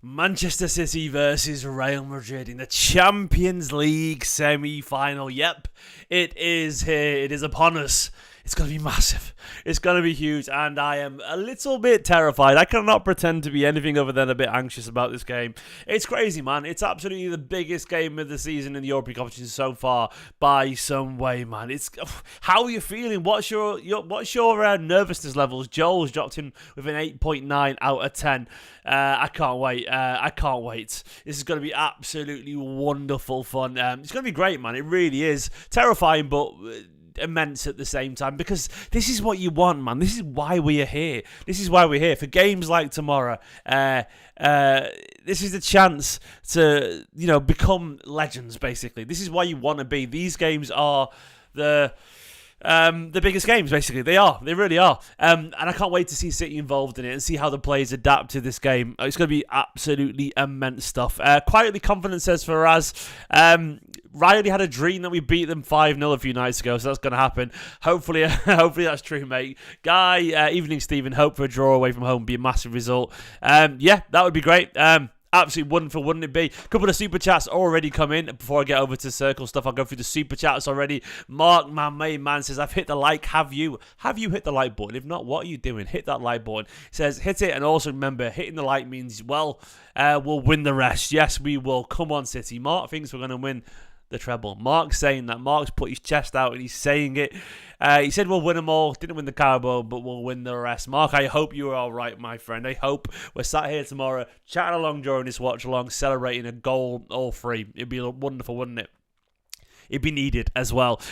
Manchester City versus Real Madrid in the Champions League semi-final. Yep, it is here. It is upon us. It's going to be massive. It's going to be huge, and I am a little bit terrified. I cannot pretend to be anything other than a bit anxious about this game. It's crazy, man. It's absolutely the biggest game of the season in the European competition so far by some way, man. It's how are you feeling? What's your nervousness levels? Joel's dropped in with an 8.9 out of 10. I can't wait. I can't wait. This is going to be absolutely wonderful fun. It's going to be great, man. It really is. Terrifying, but immense at the same time, because this is what you want, man. This is why we are here. This is why we're here, for games like tomorrow. This is the chance to, become legends, basically. This is why you want to be. These games are the biggest games, basically. They really are. And I can't wait to see City involved in it and see how the players adapt to this game. It's going to be absolutely immense stuff. Quietly confident says Faraz. Riley had a dream that we beat them 5-0 a few nights ago, so that's going to happen. Hopefully that's true, mate. Guy, evening Stephen, hope for a draw away from home would be a massive result. Yeah, that would be great. Absolutely wonderful, wouldn't it be? A couple of super chats already come in. Before I get over to Circl stuff, I'll go through the super chats already. Mark, my main man, says, I've hit the like. Have you? Have you hit the like button? If not, what are you doing? Hit that like button. He says, hit it, and also remember, hitting the like means, we'll win the rest. Yes, we will. Come on, City. Mark thinks we're going to win the treble. Mark's saying that. Mark's put his chest out and he's saying it. He said we'll win them all. Didn't win the Carabao, but we'll win the rest. Mark, I hope you are all right, my friend. I hope we're sat here tomorrow, chatting along during this watch along, celebrating a goal, all three. It'd be wonderful, wouldn't it? It'd be needed as well.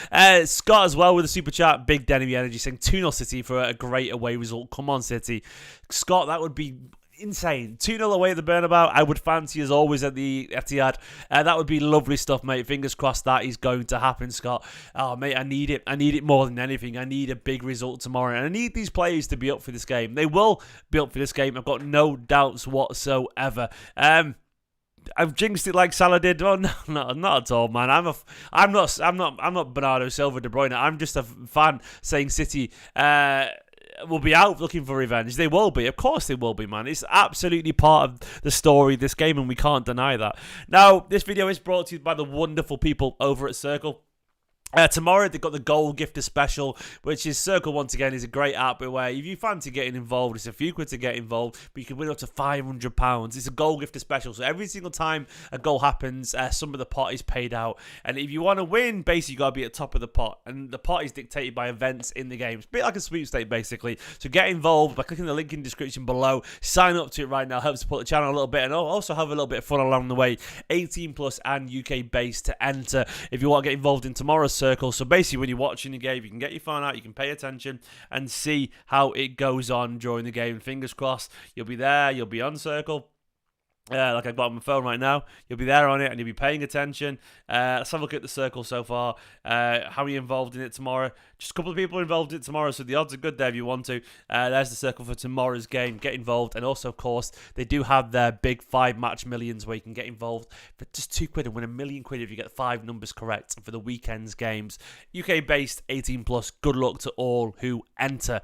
Scott as well with a super chat. Big Denny Energy saying 2-0 City for a great away result. Come on, City. Scott, that would be insane. 2-0 away at the Bernabeu. I would fancy as always at the Etihad. That would be lovely stuff, mate. Fingers crossed that is going to happen, Scott. Oh, mate, I need it. I need it more than anything. I need a big result tomorrow. And I need these players to be up for this game. They will be up for this game. I've got no doubts whatsoever. I've jinxed it like Salah did. Oh no, not at all, man. I'm not Bernardo Silva, De Bruyne. I'm just a fan saying City will be out looking for revenge. They will be. Of course they will be, man. It's absolutely part of the story of this game, and we can't deny that. Now, this video is brought to you by the wonderful people over at Circl. Tomorrow they've got the Goal Gifter Special, which is Circl once again is a great app where if you fancy getting involved, it's a few quid to get involved, but you can win up to £500. It's a Goal Gifter Special, so every single time a goal happens, some of the pot is paid out, and if you want to win, basically you got to be at the top of the pot, and the pot is dictated by events in the game. It's a bit like a sweepstake, basically. So get involved by clicking the link in the description below. Sign up to it right now. Helps support the channel a little bit, and also have a little bit of fun along the way. 18 plus and UK based to enter if you want to get involved in tomorrow's Circl. So basically, when you're watching the game, you can get your phone out, you can pay attention and see how it goes on during the game. Fingers crossed, you'll be there, you'll be on Circl. Like I've got on my phone right now, you'll be there on it and you'll be paying attention. Let's have a look at the Circl so far. How are you involved in it tomorrow? Just a couple of people involved in it tomorrow, so the odds are good there if you want to. There's the Circl for tomorrow's game. Get involved, and also, of course, they do have their big 5-match millions where you can get involved for just £2 and win £1 million if you get 5 numbers correct for the weekend's games. UK based, 18 plus. Good luck to all who enter.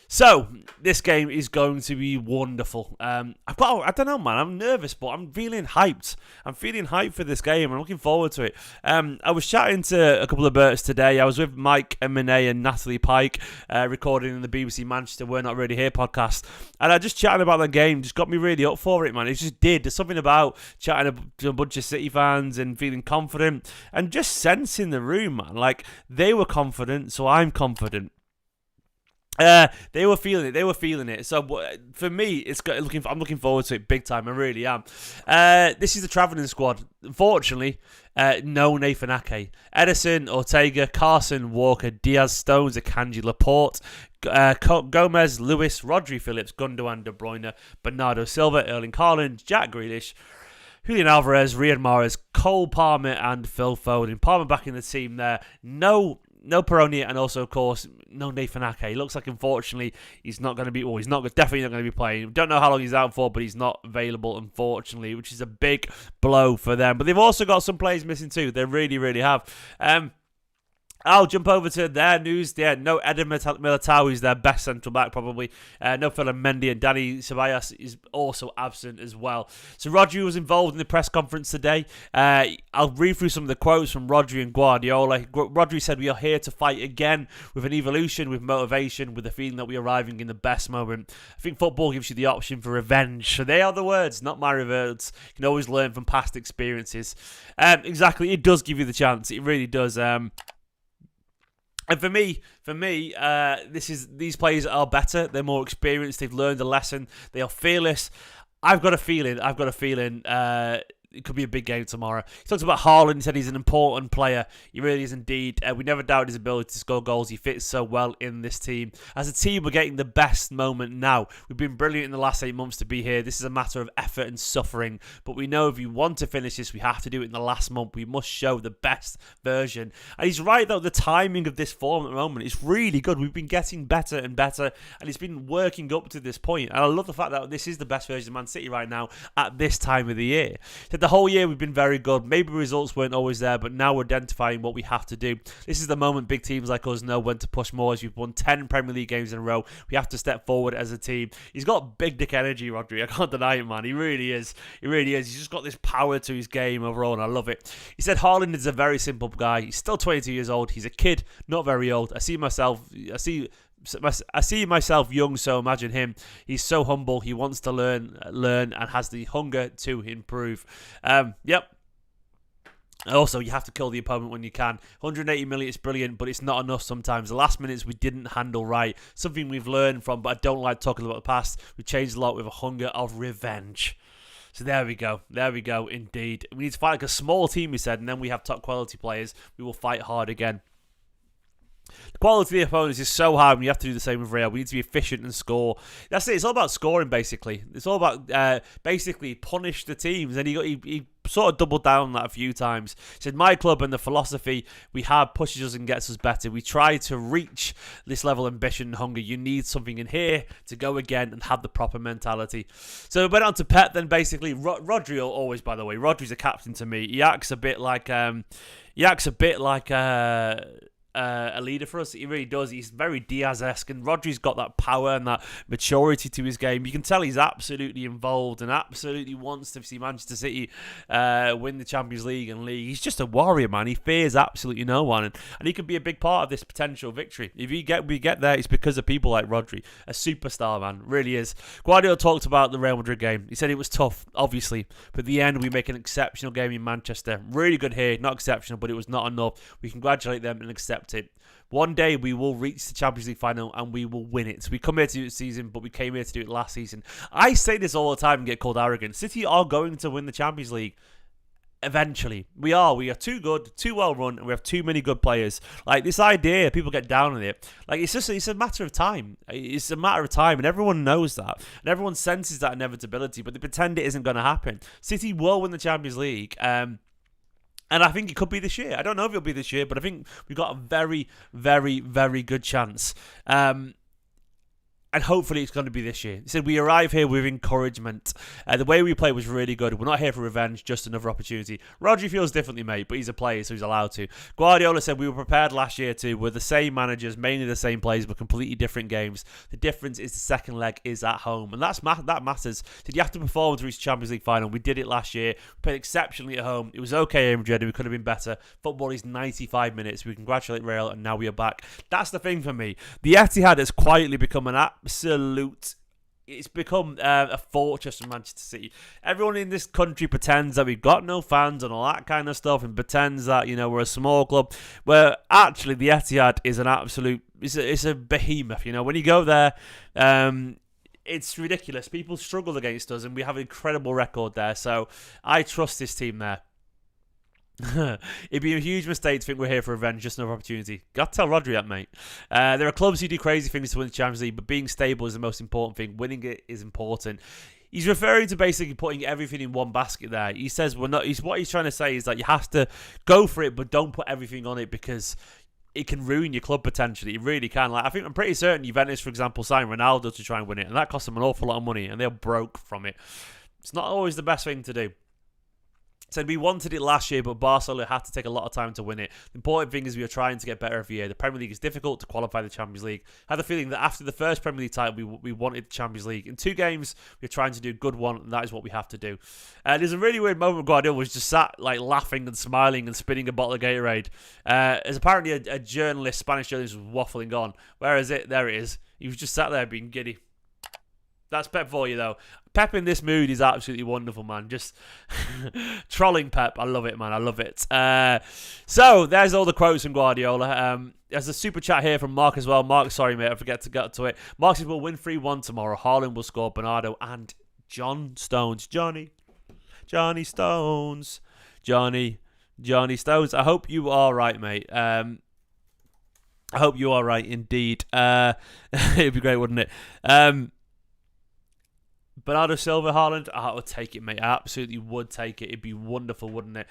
So, this game is going to be wonderful. I don't know, man. I'm nervous, but I'm feeling hyped. I'm feeling hyped for this game. I'm looking forward to it. I was chatting to a couple of Berts today. I was with Mike and Monet and Natalie Pike, recording in the BBC Manchester We're Not Really Here podcast. And I just chatting about the game just got me really up for it, man. It just did. There's something about chatting to a bunch of City fans and feeling confident and just sensing the room, man. Like, they were confident, so I'm confident. They were feeling it. So for me, I'm looking forward to it big time. I really am. This is the travelling squad. Unfortunately, no Nathan Ake. Edison, Ortega, Carson, Walker, Diaz, Stones, Akanji, Laporte, Gomez, Lewis, Rodri, Phillips, Gundogan, De Bruyne, Bernardo Silva, Erling Haaland, Jack Grealish, Julian Alvarez, Riyad Mahrez, Cole Palmer, and Phil Foden. Palmer back in the team there. No Peroni, and also, of course, no Nathan Ake. It looks like, unfortunately, he's not going to be. Well, he's definitely not going to be playing. Don't know how long he's out for, but he's not available, unfortunately, which is a big blow for them. But they've also got some players missing too. They really, really have. I'll jump over to their news. Yeah, no Eden Militao, who's their best central back probably. No Philip Mendy, and Danny Ceballos is also absent as well. So Rodri was involved in the press conference today. I'll read through some of the quotes from Rodri and Guardiola. Rodri said, "We are here to fight again with an evolution, with motivation, with the feeling that we are arriving in the best moment. I think football gives you the option for revenge." So they are the words, not my words. You can always learn from past experiences. Exactly, it does give you the chance. It really does. And for me, these players are better. They're more experienced. They've learned a lesson. They are fearless. I've got a feeling. It could be a big game tomorrow. He talks about Haaland. He said he's an important player. He really is indeed. We never doubted his ability to score goals. He fits so well in this team. As a team, we're getting the best moment now. We've been brilliant in the last 8 months to be here. This is a matter of effort and suffering. But we know if we want to finish this, we have to do it in the last month. We must show the best version. And he's right, though. The timing of this form at the moment is really good. We've been getting better and better. And it's been working up to this point. And I love the fact that this is the best version of Man City right now at this time of the year. So the whole year we've been very good. Maybe results weren't always there, but now we're identifying what we have to do. This is the moment big teams like us know when to push more. As we've won 10 Premier League games in a row, we have to step forward as a team. He's got big dick energy, Rodri. I can't deny it, man. He really is. He really is. He's just got this power to his game overall, and I love it. He said Haaland is a very simple guy. He's still 22 years old. He's a kid, not very old. I see myself young, so imagine him. He's so humble. He wants to learn, and has the hunger to improve. Yep. Also, you have to kill the opponent when you can. 180 million is brilliant, but it's not enough sometimes. The last minutes we didn't handle right. Something we've learned from, but I don't like talking about the past. We've changed a lot with a hunger of revenge. So there we go. There we go, indeed. We need to fight like a small team, he said, and then we have top quality players. We will fight hard again. The quality of the opponents is so high, and you have to do the same with Real. We need to be efficient and score. That's it. It's all about scoring, basically. It's all about basically punish the teams. And he sort of doubled down on that a few times. He said, my club and the philosophy we have pushes us and gets us better. We try to reach this level of ambition and hunger. You need something in here to go again and have the proper mentality. So we went on to Pep then, basically. Rodri, always, by the way. Rodri's a captain to me. He acts a bit like a leader for us. He really does. He's very Diaz-esque, and Rodri's got that power and that maturity to his game. You can tell he's absolutely involved and absolutely wants to see Manchester City win the Champions League and league. He's just a warrior, man. He fears absolutely no one, and he could be a big part of this potential victory. If we get there, it's because of people like Rodri, a superstar, man. Really is. Guardiola talked about the Real Madrid game. He said it was tough, obviously, but at the end we make an exceptional game in Manchester. Really good here, not exceptional, but it was not enough. We congratulate them and accept it. One day we will reach the Champions League final and we will win it. So we come here to do it this season, but we came here to do it last season. I say this all the time and get called arrogant. City are going to win the Champions League eventually. We are too good, too well run, and we have too many good players. Like, this idea, people get down on it. Like, it's a matter of time. It's a matter of time, and everyone knows that, and everyone senses that inevitability, but they pretend it isn't going to happen. City will win the Champions League. And I think it could be this year. I don't know if it'll be this year, but I think we've got a very, very, very good chance. And hopefully it's going to be this year. He said, we arrive here with encouragement. The way we play was really good. We're not here for revenge, just another opportunity. Rodri feels differently, mate, but he's a player, so he's allowed to. Guardiola said, we were prepared last year too. We're the same managers, mainly the same players, but completely different games. The difference is the second leg is at home. And that matters. Did you have to perform to reach the Champions League final? We did it last year. We played exceptionally at home. It was okay in Madrid. We could have been better. Football is 95 minutes. We congratulate Real, and now we are back. That's the thing for me. The Etihad has quietly become an it's become a fortress for Manchester City. Everyone in this country pretends that we've got no fans and all that kind of stuff, and pretends that, we're a small club, where actually the Etihad is an absolute, it's a behemoth. When you go there, it's ridiculous. People struggle against us, and we have an incredible record there, so I trust this team there. It'd be a huge mistake to think we're here for revenge, just another opportunity. Got to tell Rodri that, mate. There are clubs who do crazy things to win the Champions League, but being stable is the most important thing. Winning it is important. He's referring to basically putting everything in one basket there. He says what he's trying to say is that you have to go for it, but don't put everything on it, because it can ruin your club potentially. It really can. I'm pretty certain Juventus, for example, signed Ronaldo to try and win it, and that cost them an awful lot of money, and they're broke from it. It's not always the best thing to do. Said we wanted it last year, but Barcelona had to take a lot of time to win it. The important thing is we are trying to get better every year. The Premier League is difficult to qualify the Champions League. I had the feeling that after the first Premier League title, we wanted the Champions League. In 2 games, we're trying to do a good one, and that is what we have to do. There's a really weird moment where Guardiola was just sat like laughing and smiling and spinning a bottle of Gatorade. As apparently a journalist, Spanish journalist, was waffling on. Where is it? There it is. He was just sat there being giddy. That's Pep for you, though. Pep in this mood is absolutely wonderful, man. Just trolling Pep. I love it, man. I love it. So, there's all the quotes from Guardiola. There's a super chat here from Mark as well. Mark, sorry, mate. I forget to get to it. Mark says we'll win 3-1 tomorrow. Haaland will score. Bernardo and John Stones. Johnny Stones. Johnny Stones. I hope you are right, mate. I hope you are right, indeed. It'd be great, wouldn't it? Bernardo Silva, Haaland, I would take it, mate. I absolutely would take it. It'd be wonderful, wouldn't it?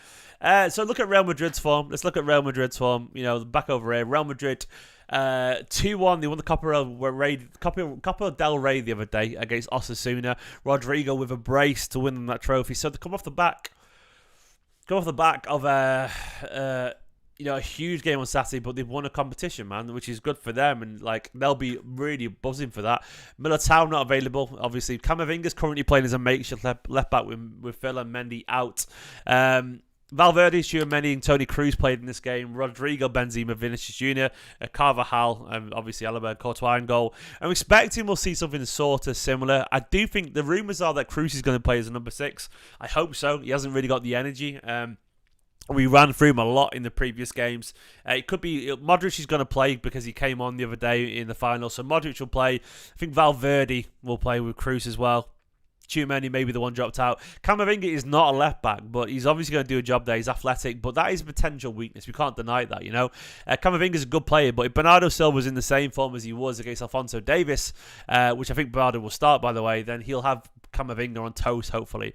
So look at Real Madrid's form. Let's look at Real Madrid's form. You know, back over here. Real Madrid, 2-1. They won the Copa del Rey the other day against Osasuna. Rodrigo with a brace to win them that trophy. So they come off the back of a huge game on Saturday, but they've won a competition, man, which is good for them, and like they'll be really buzzing for that. Militao not available, obviously. Camavinga's currently playing as a makeshift left back with Phil and Mendy out. Valverde, Tchouaméni, and Toni Kroos played in this game. Rodrigo, Benzema, Vinicius Jr., Carvajal, and obviously Alaba, Courtois in goal. I'm expecting we'll see something sort of similar. I do think the rumours are that Kroos is going to play as a number 6. I hope so. He hasn't really got the energy. We ran through him a lot in the previous games. It could be Modric is going to play because he came on the other day in the final. So Modric will play. I think Valverde will play with Kroos as well. Tchouaméni maybe the one dropped out. Camavinga is not a left back, but he's obviously going to do a job there. He's athletic, but that is a potential weakness. We can't deny that, you know. Camavinga is a good player, but if Bernardo Silva was in the same form as he was against Alphonso Davies, which I think Bernardo will start, by the way, then he'll have Camavinga on toast, hopefully.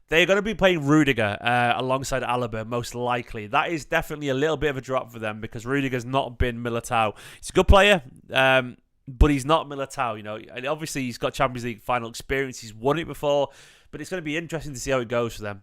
They're going to be playing Rudiger alongside Alaba, most likely. That is definitely a little bit of a drop for them because Rudiger's not been Militao. He's a good player, but he's not Militao, you know. And obviously, he's got Champions League final experience. He's won it before, but it's going to be interesting to see how it goes for them.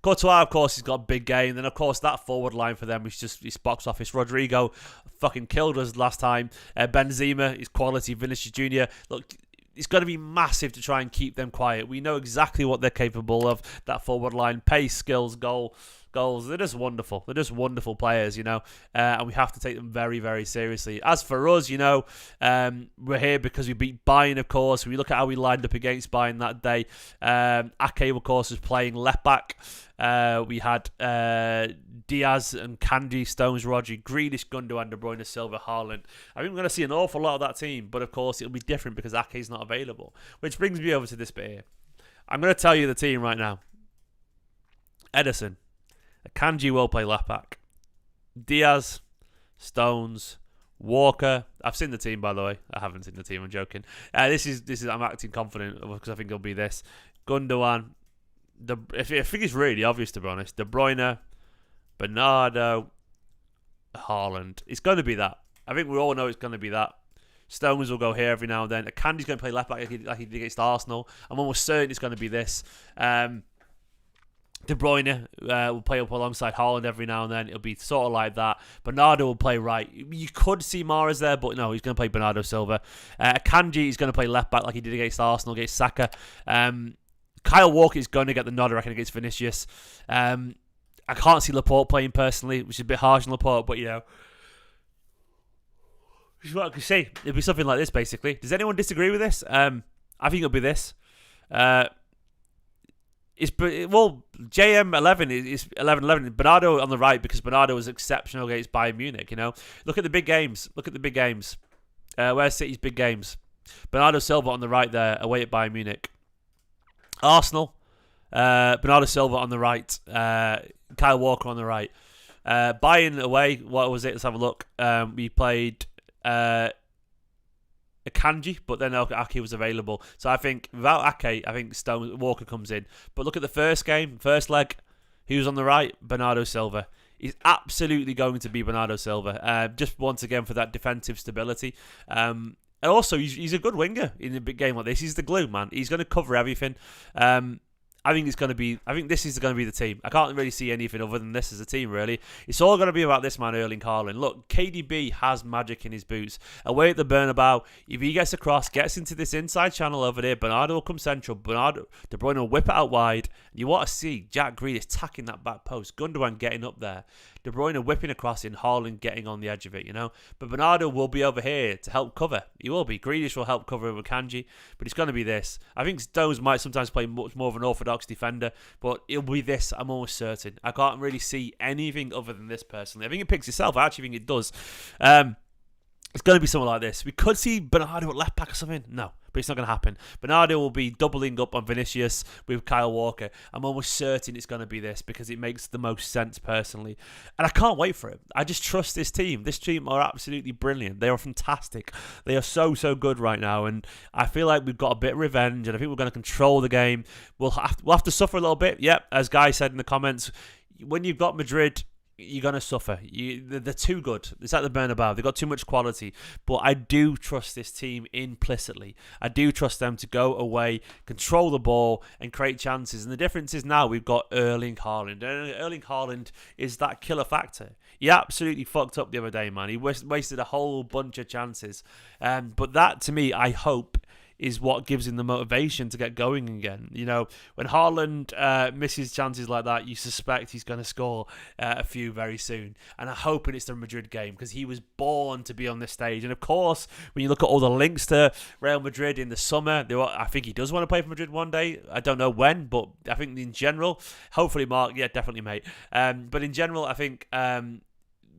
Courtois, of course, he's got a big game. Then, of course, that forward line for them is just his box office. Rodrigo fucking killed us last time. Benzema is quality. Vinicius Jr. Look, it's going to be massive to try and keep them quiet. We know exactly what they're capable of. That forward line, pace, skills, goals. They're just wonderful. They're just wonderful players, you know. And we have to take them very, very seriously. As for us, you know, we're here because we beat Bayern, of course. We look at how we lined up against Bayern that day. Ake, of course, was playing left back. We had Diaz and Kanji, Stones, Rodri, Grealish, Gundogan, De Bruyne, Silva, Haaland. I think we're going to see an awful lot of that team, but of course it'll be different because Ake's not available. Which brings me over to this bit here. I'm going to tell you the team right now. Ederson. Kanji will play left back. Diaz, Stones, Walker. I've seen the team, by the way. I haven't seen the team. I'm joking. This is. I'm acting confident because I think it'll be this. Gundogan. I think it's really obvious, to be honest. De Bruyne, Bernardo, Haaland. It's going to be that. I think we all know it's going to be that. Stones will go here every now and then. Kanji's going to play left back like he did against Arsenal. I'm almost certain it's going to be this. De Bruyne will play up alongside Haaland every now and then. It'll be sort of like that. Bernardo will play right. You could see Mahrez there, but no, he's going to play Bernardo Silva. Kanji is going to play left back like he did against Arsenal, against Saka. Kyle Walker is going to get the nod, I reckon, against Vinicius. I can't see Laporte playing personally, which is a bit harsh on Laporte, but you know, which is what I can say. It'll be something like this, basically. Does anyone disagree with this? I think it'll be this. JM11 is 11-11. Bernardo on the right because Bernardo was exceptional against Bayern Munich. You know, look at the big games. Where's City's big games? Bernardo Silva on the right there, away at Bayern Munich. Arsenal, Bernardo Silva on the right, Kyle Walker on the right. Bayern away, what was it? Let's have a look. We played Kanji, but then Ake was available. So I think without Ake, I think Walker comes in. But look at the first leg. Who's on the right? Bernardo Silva. He's absolutely going to be Bernardo Silva. Just once again for that defensive stability. And also, he's a good winger in a big game like this. He's the glue, man. He's going to cover everything. I think this is going to be the team. I can't really see anything other than this as a team, really. It's all going to be about this man, Erling Haaland. Look, KDB has magic in his boots. Away at the Bernabeu, if he gets across, gets into this inside channel over there, Bernardo will come central. Bernardo, De Bruyne will whip it out wide. You want to see Jack Grealish tacking that back post. Gundogan getting up there. De Bruyne whipping across in, Haaland getting on the edge of it, But Bernardo will be over here to help cover. He will be. Grealish will help cover with Kanji, but it's going to be this. I think Stones might sometimes play much more of an orthodox defender, but it'll be this, I'm almost certain. I can't really see anything other than this, personally. I think it picks itself. I actually think it does. It's going to be something like this. We could see Bernardo at left back or something. No, but it's not going to happen. Bernardo will be doubling up on Vinicius with Kyle Walker. I'm almost certain it's going to be this because it makes the most sense personally. And I can't wait for it. I just trust this team. This team are absolutely brilliant. They are fantastic. They are so, so good right now. And I feel like we've got a bit of revenge and I think we're going to control the game. We'll have to suffer a little bit. Yep, as Guy said in the comments, when you've got Madrid, you're going to suffer. They're too good. It's like the Bernabeu. They've got too much quality. But I do trust this team implicitly. I do trust them to go away, control the ball, and create chances. And the difference is now we've got Erling Haaland. And Erling Haaland is that killer factor. He absolutely fucked up the other day, man. He wasted a whole bunch of chances. But that, to me, I hope, is what gives him the motivation to get going again. When Haaland misses chances like that, you suspect he's going to score a few very soon. And I'm hoping it's the Madrid game because he was born to be on this stage. And of course, when you look at all the links to Real Madrid in the summer, I think he does want to play for Madrid one day. I don't know when, but I think in general, hopefully Mark, yeah, definitely, mate. But in general, I think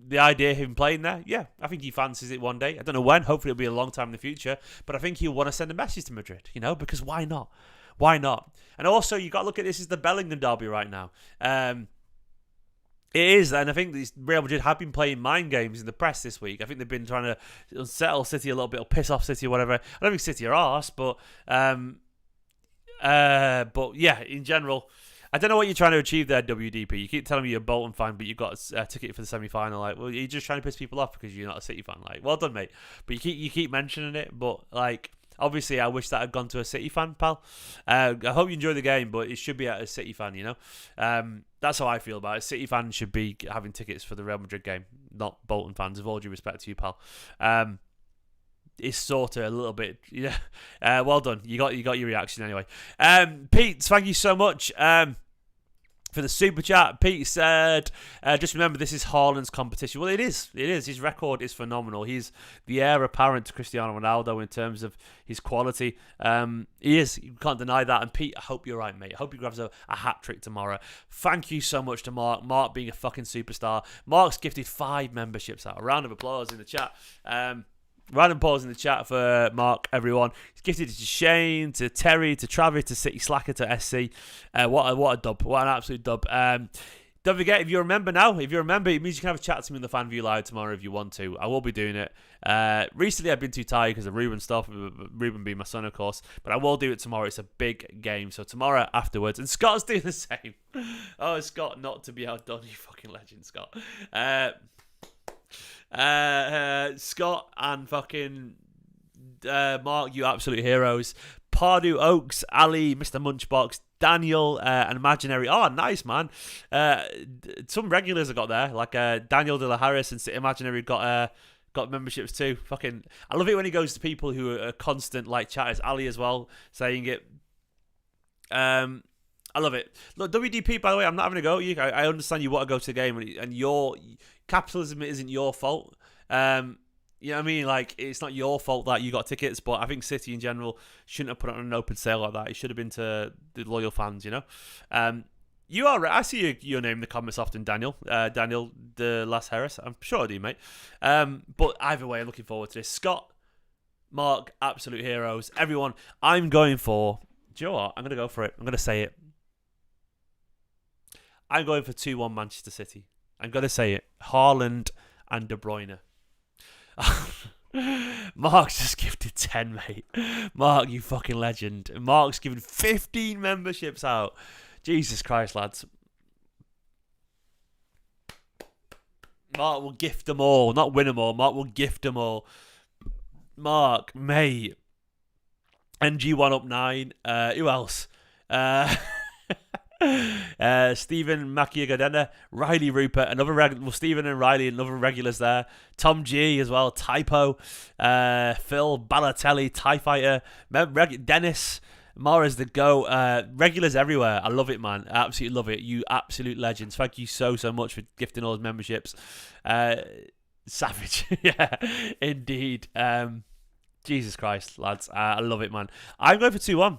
the idea of him playing there, yeah, I think he fancies it one day. I don't know when. Hopefully it'll be a long time in the future. But I think he'll want to send a message to Madrid, because why not? Why not? And also, you got to look at this as the Bellingham derby right now. It is, and I think these Real Madrid have been playing mind games in the press this week. I think they've been trying to unsettle City a little bit, or piss off City or whatever. I don't think City are arse, but yeah, in general, I don't know what you're trying to achieve there, WDP. You keep telling me you're a Bolton fan, but you've got a ticket for the semi-final. Like, well, you're just trying to piss people off because you're not a City fan. Like, well done, mate. But you keep mentioning it. But like, obviously, I wish that had gone to a City fan, pal. I hope you enjoy the game, but it should be at a City fan. That's how I feel about it. City fans should be having tickets for the Real Madrid game, not Bolton fans. With all due respect to you, pal. It's sort of a little bit, well done. You got your reaction anyway. Pete, thank you so much. For the super chat, Pete said, just remember this is Haaland's competition. Well, it is. His record is phenomenal. He's the heir apparent to Cristiano Ronaldo in terms of his quality. He is. You can't deny that. And Pete, I hope you're right, mate. I hope he grabs a hat-trick tomorrow. Thank you so much to Mark. Mark being a fucking superstar. Mark's gifted 5 memberships out. A round of applause in the chat. Random pause in the chat for Mark, everyone. He's gifted it to Shane, to Terry, to Travis, to City Slacker, to SC. What a dub. What an absolute dub. Don't forget, if you're a member now, it means you can have a chat to me in the Fan View Live tomorrow if you want to. I will be doing it. Recently, I've been too tired because of Ruben stuff, Ruben being my son, of course. But I will do it tomorrow. It's a big game. So tomorrow afterwards. And Scott's doing the same. Oh, Scott, not to be outdone, you fucking legend, Scott. Scott and fucking Mark, you absolute heroes. Pardew Oaks, Ali, Mr. Munchbox, Daniel, and Imaginary. Oh, nice, man. Some regulars have got there, like Daniel De La Harris and Imaginary got memberships too. Fucking, I love it when he goes to people who are constant like chatters. Ali as well, saying it. I love it. Look, WDP, by the way, I'm not having a go at you. I understand you want to go to the game, and your capitalism isn't your fault. You know what I mean? Like, it's not your fault that you got tickets, but I think City in general shouldn't have put it on an open sale like that. It should have been to the loyal fans, You are right. I see your name in the comments often, Daniel. Daniel De Las Harris. I'm sure I do, mate. But either way, I'm looking forward to this. Scott, Mark, absolute heroes. Everyone, I'm going for... Do you know what? I'm going to go for it. I'm going to say it. I'm going for 2-1 Manchester City. I'm going to say it. Haaland and De Bruyne. Mark's just gifted 10, mate. Mark, you fucking legend. Mark's given 15 memberships out. Jesus Christ, lads. Mark will gift them all. Not win them all. Mark will gift them all. Mark, mate. NG1 up 9. Who else? Stephen Makiagadena, Riley Rupert, Stephen and Riley, another regulars there. Tom G as well, Typo, Phil Balotelli, TIE Fighter, Dennis, Mara's the go. Regulars everywhere. I love it, man. I absolutely love it. You absolute legends. Thank you so much for gifting all those memberships. Savage. Yeah, indeed. Jesus Christ, lads. I love it, man. I'm going for 2-1.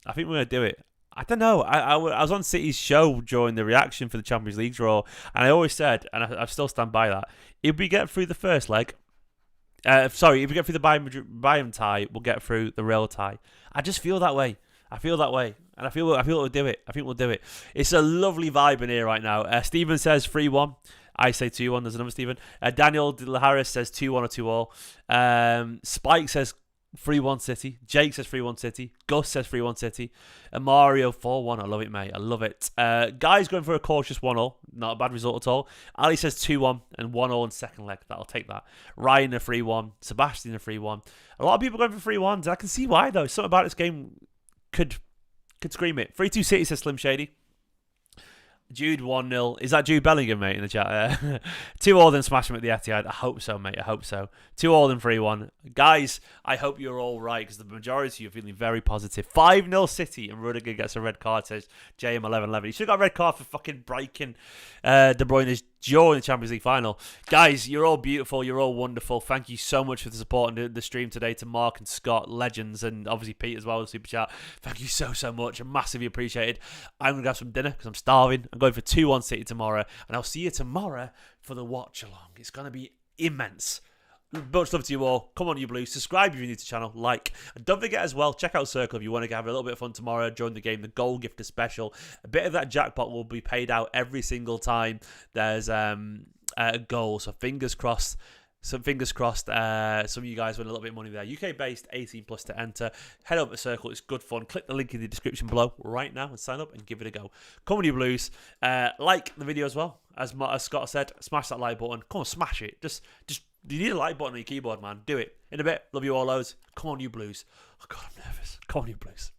I think we're going to do it. I don't know. I was on City's show during the reaction for the Champions League draw, and I always said, and I still stand by that, if we get through the first leg, if we get through the Bayern tie, we'll get through the Real tie. I just feel that way. And I feel we'll do it. I think we'll do it. It's a lovely vibe in here right now. Stephen says 3-1. I say 2-1. There's another Stephen. Daniel De La Harris says 2-1 or 2-all. Spike says 3-1 City. Jake says 3-1 City. Gus says 3-1 City. And Mario 4-1. I love it, mate. I love it. Guy's going for a cautious 1-all. Not a bad result at all. Ali says 2-1 and 1-all in second leg. That'll take that. Ryan a 3-1. Sebastian a 3-1. A lot of people going for 3-1s. I can see why, though. Something about this game could scream it. 3-2 City says Slim Shady. Jude 1-0. Is that Jude Bellingham, mate, in the chat? 2-all then smash him at the Etihad. I hope so, mate. I hope so. 2-all then 3-1. Guys, I hope you're all right because the majority of you are feeling very positive. 5-0 City and Rudiger gets a red card, says JM1111. He should have got a red card for fucking breaking De Bruyne's jaw in the Champions League final. Guys, you're all beautiful. You're all wonderful. Thank you so much for the support and the stream today to Mark and Scott, legends, and obviously Pete as well, the super chat. Thank you so much. I massively appreciated. I'm going to have some dinner because I'm starving. I'm going for 2-1 City tomorrow, and I'll see you tomorrow for the watch along. It's going to be immense. Much love to you all. Come on, you Blues. Subscribe if you're new to the channel. Like. And don't forget as well, check out Circl if you want to have a little bit of fun tomorrow during the game. The goal gifter special. A bit of that jackpot will be paid out every single time there's a goal. So fingers crossed. Some of you guys win a little bit of money there. UK based, 18 plus to enter. Head over to Circl. It's good fun. Click the link in the description below right now and sign up and give it a go. Come on, you Blues. Like the video as well. As Scott said, smash that like button. Come on, smash it. Just you need a like button on your keyboard, man. Do it. In a bit. Love you all loads. Come on, you Blues. Oh, God, I'm nervous. Come on, you Blues.